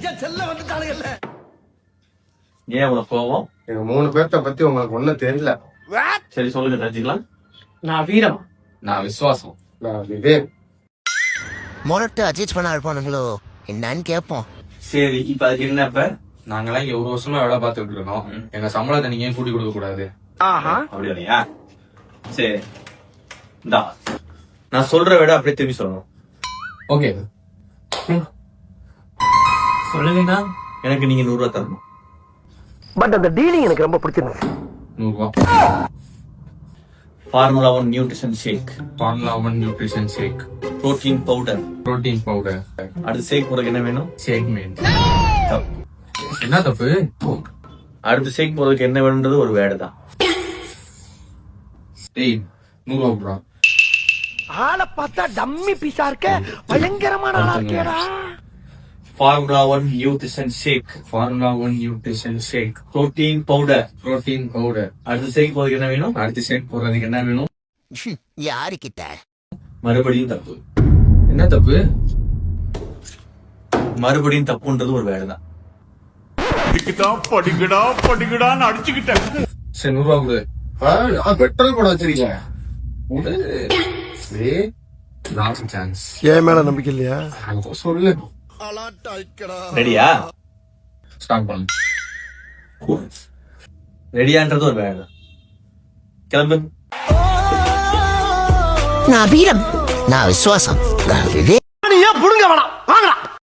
என் செல்ல வந்துட்டானுங்கல்ல. ஏன் உனக்கு கோவம்? எங்க 3 பேர்த்த பத்தி உங்களுக்கு ஒண்ணும் தெரியல. சரி சொல்லுங்க தெரிஞ்சுக்கலாம். நான் வீரம். நான் விசுவாசம். நான் விவேக். மொரட்டு அட்ஜஸ்ட் பண்ண இருப்பானுங்களோ என்னன்னு கேட்போம். சரி இப்ப அதுக்கு என்ன? இப்ப நாங்கெல்லாம் இங்க 1 வருஷமா வேலை பார்த்துட்டு இருக்கோம். எங்க சம்பளத்தை நீங்க ஏன் கூட்டி கொடுக்க கூடாது? அப்படியா? சரி இந்தா நான் சொல்ற விட அப்படியே திரும்பி சொல்லணும். ஓகே சொல்லுங்கண்ணா. எனக்கு நீங்க 100 ரூபாய் தரணும். பட் அந்த டீலிங் எனக்கு ரொம்ப பிடிச்சிருந்துச்சு. 100 ரூபா. ஃபார்முலா 1 நியூட்ரிஷன் ஷேக், ஃபார்முலா 1 நியூட்ரிஷன் ஷேக், புரோட்டீன் பவுடர். Protein powder. அடுத்து ஷேக் போறதுக்கு என்ன வேணும்? ஷேக் மேன். என்ன தப்பு? அடுத்து ஷேக் போறதுக்கு என்ன வேணும்ன்றது ஒரு வேர்டு தான். டேய் 100 ரூபா. ஆளை பார்த்தா டம்மி பீஸா இருக்க, பயங்கரமான ஆளா இருக்கேடா. ஃபார்முலா 1 நியூட்ரிஷன் ஷேக், ஃபார்முலா 1 நியூட்ரிஷன் ஷேக், புரோட்டீன் பவுடர். Protein powder. அடுத்து ஷேக் போறதுக்கு என்ன வேணும்? அடுத்து ஷேக் போடுறதுக்கு என்ன வேணும்? யாருக்கிட்ட மறுபடியும் தப்பு. என்ன தப்பு? மறுபடியும் தப்புன்றது ஒரு வேலை தான். படிக்கடான்னு அடிச்சுக்கிட்டேன். சரி 100 ரூபா கொடு. பெட்ரோல் கூட வச்சிருக்கேன். Last chance. ஏன் மேல நம்பிக்கை இல்லையா? சொல்லு. ரெடியா? ஸ்டார்ட் பண்ணு. ரெடியான்றது ஒரு வேலை தான். கிளம்பு. நான் வீரம், நான் விசுவாசம், நான் விவேக். நீ ஏன் புடுங்க வேணாம், வாங்கடா.